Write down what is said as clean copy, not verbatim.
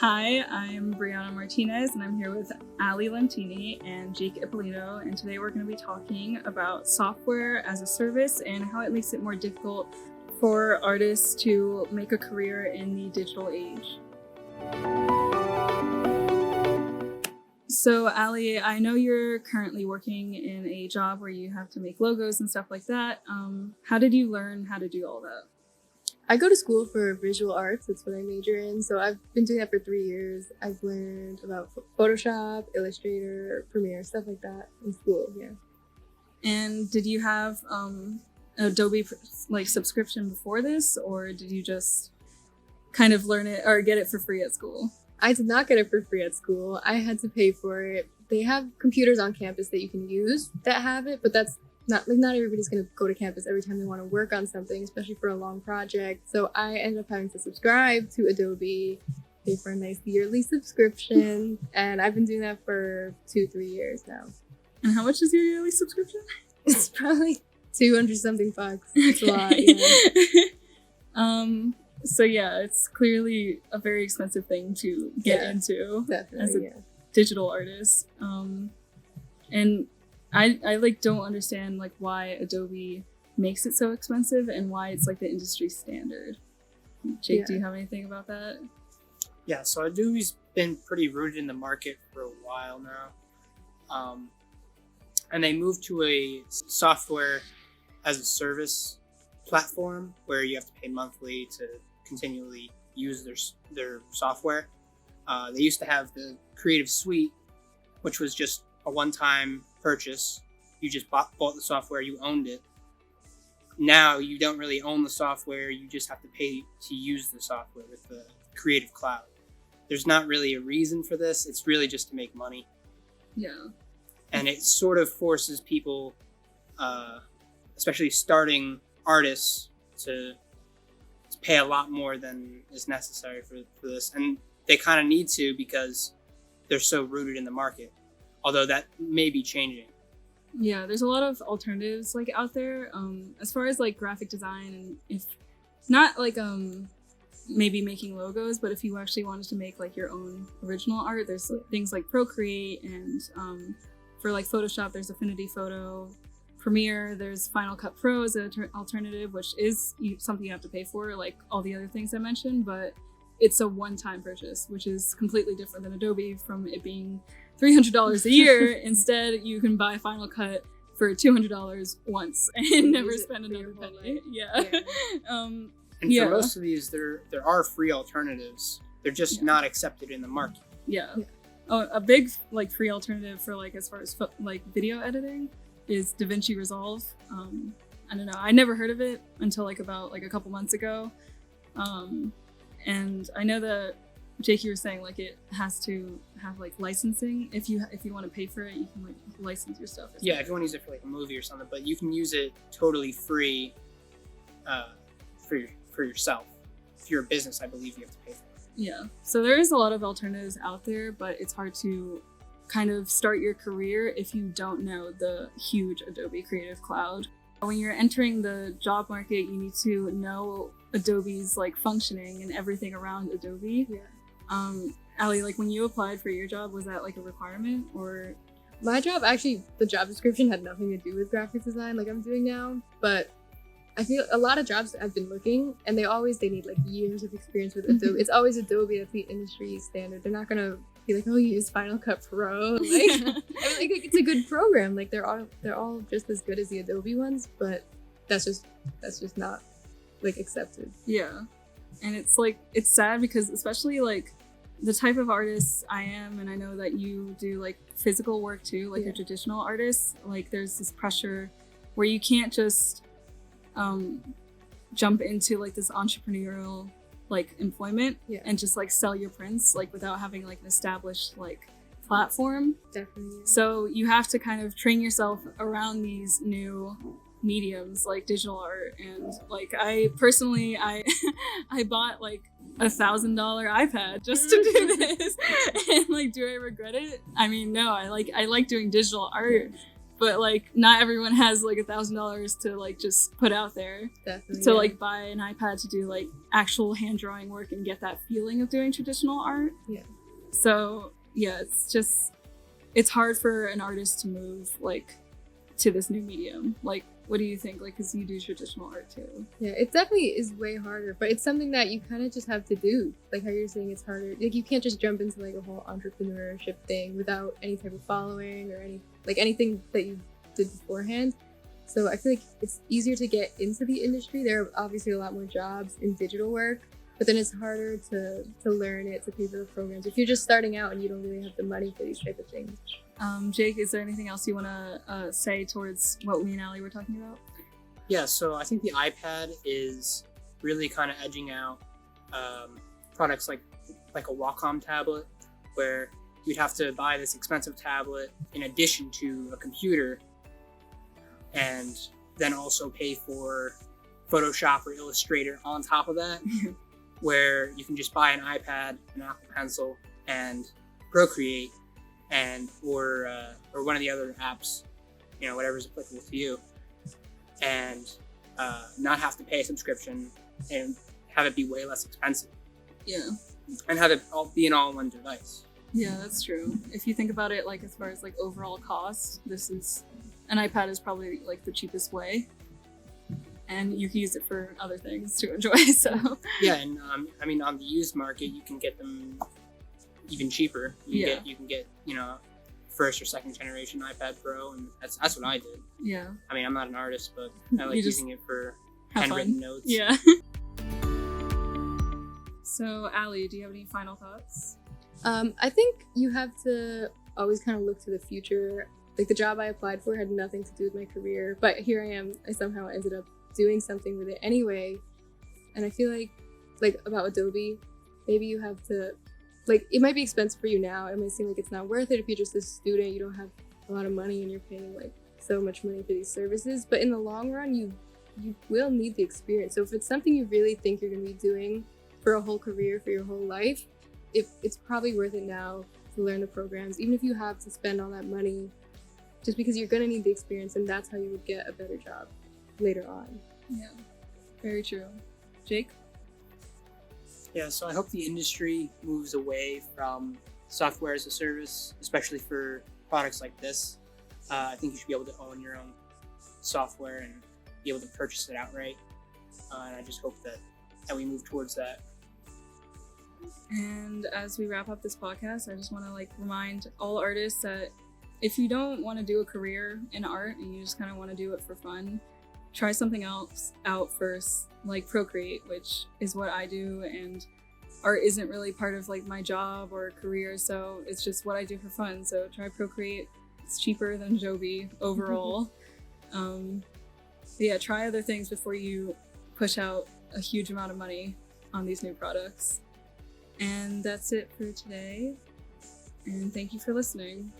Hi, I'm Brianna Martinez, and I'm here with Ali Lentini and Jake Ippolino, and today we're going to be talking about software as a service and how it makes it more difficult for artists to make a career in the digital age. So, Ali, I know you're currently working in a job where you have to make logos and stuff like that. How did you learn how to do all that? I go to school for visual arts. That's what I major in. So I've been doing that for 3 years. I've learned about Photoshop, Illustrator, Premiere, stuff like that in school. Yeah. And did you have Adobe subscription before this, or did you just kind of learn it or get it for free at school? I did not get it for free at school. I had to pay for it. They have computers on campus that you can use that have it, but that's not everybody's going to go to campus every time they want to work on something, especially for a long project. So I ended up having to subscribe to Adobe, pay for a nice yearly subscription, and I've been doing that for 2-3 years now. And how much is your yearly subscription? It's probably 200 something bucks. It's a lot, yeah. So yeah, it's clearly a very expensive thing to get into as a digital artist. And I don't understand why Adobe makes it so expensive and why it's the industry standard. Jake, do you have anything about that? Yeah, so Adobe's been pretty rooted in the market for a while now. And they moved to a software as a service platform where you have to pay monthly to continually use their software. They used to have the Creative Suite, which was just a one-time purchase. You just bought the software, you owned it. Now you don't really own the software, you just have to pay to use the software with the Creative Cloud. There's not really a reason for this, it's really just to make money. Yeah. And it sort of forces people, especially starting artists, to pay a lot more than is necessary for this. And they kind of need to because they're so rooted in the market. Although that may be changing. Yeah, there's a lot of alternatives out there. As far as graphic design, and if not maybe making logos, but if you actually wanted to make your own original art, there's things like Procreate, and for Photoshop, there's Affinity Photo. Premiere, there's Final Cut Pro as an alternative, which is something you have to pay for, like all the other things I mentioned, but it's a one-time purchase, which is completely different than Adobe from it being $300 a year. Instead, you can buy Final Cut for $200 once and never spend another penny. Yeah. And for most of these, there are free alternatives. They're just not accepted in the market. Yeah. Oh, a big free alternative for as far as video editing is DaVinci Resolve. I don't know. I never heard of it until about a couple months ago. And I know that Jake, you were saying it has to have licensing. If you want to pay for it, you can license your stuff. Yeah, if you want to use it for a movie or something, but you can use it totally free for yourself. If you're a business, I believe you have to pay for it. Yeah. So there is a lot of alternatives out there, but it's hard to kind of start your career if you don't know the huge Adobe Creative Cloud. When you're entering the job market, you need to know Adobe's functioning and everything around Adobe. Yeah. Ali, when you applied for your job, was that a requirement, or? My job, actually, the job description had nothing to do with graphic design like I'm doing now, but I feel a lot of jobs I've been looking, and they need years of experience with Adobe. It's always Adobe, that's the industry standard. They're not gonna be oh, you use Final Cut Pro. It's a good program. They're all just as good as the Adobe ones, but that's just not accepted. Yeah. And it's it's sad because especially the type of artist I am, and I know that you do physical work too, a traditional artist, there's this pressure where you can't just jump into this entrepreneurial employment and just sell your prints without having an established platform. Definitely. So you have to kind of train yourself around these new mediums like digital art, and I personally I bought $1,000 iPad just to do this. And do I regret it? I mean, no. I like doing digital art, but like not everyone has like $1,000 to like just put out there Definitely. to like buy an iPad to do like actual hand drawing work and get that feeling of doing traditional art. Yeah. So yeah, it's hard for an artist to move like to this new medium. Like, what do you think? Like, because you do traditional art too. Yeah, it definitely is way harder, but it's something that you kind of just have to do. Like how you're saying, it's harder. Like you can't just jump into like a whole entrepreneurship thing without any type of following or anything that you did beforehand. So I feel like it's easier to get into the industry. There are obviously a lot more jobs in digital work, but then it's harder to learn it, to pay for the programs if you're just starting out and you don't really have the money for these type of things. Jake, is there anything else you want to say towards what we and Allie were talking about? Yeah, so I think the iPad is really kind of edging out products like a Wacom tablet, where you'd have to buy this expensive tablet in addition to a computer, and then also pay for Photoshop or Illustrator on top of that, where you can just buy an iPad, an Apple Pencil, and Procreate, or one of the other apps, whatever's applicable to you, and not have to pay a subscription and have it be way less expensive. Yeah. And have it all be an all-in-one device. Yeah, that's true. If you think about it, like as far as like overall cost, an iPad is probably like the cheapest way, and you can use it for other things to enjoy. So yeah, and on the used market, you can get them even cheaper. You can get first or second generation iPad Pro, and that's what I did. Yeah. I mean, I'm not an artist, but I like using it for have handwritten fun. notes. Yeah. So, Allie, do you have any final thoughts? I think you have to always kind of look to the future. Like the job I applied for had nothing to do with my career, but here I am. I somehow ended up doing something with it anyway. And I feel like about Adobe, maybe you have to, like, it might be expensive for you now. It might seem like it's not worth it if you're just a student, you don't have a lot of money and you're paying like so much money for these services. But in the long run, you will need the experience. So if it's something you really think you're going to be doing for a whole career, for your whole life, it's probably worth it now to learn the programs, even if you have to spend all that money, just because you're going to need the experience, and that's how you would get a better job later on. Yeah, very true. Jake? Yeah, so I hope the industry moves away from software as a service, especially for products like this. I think you should be able to own your own software and be able to purchase it outright. And I just hope that we move towards that. And as we wrap up this podcast, I just want to remind all artists that if you don't want to do a career in art and you just kind of want to do it for fun, try something else out first, like Procreate, which is what I do, and art isn't really part of my job or career, so it's just what I do for fun. So try Procreate. It's cheaper than Adobe overall. Yeah, try other things before you push out a huge amount of money on these new products. And that's it for today. And thank you for listening.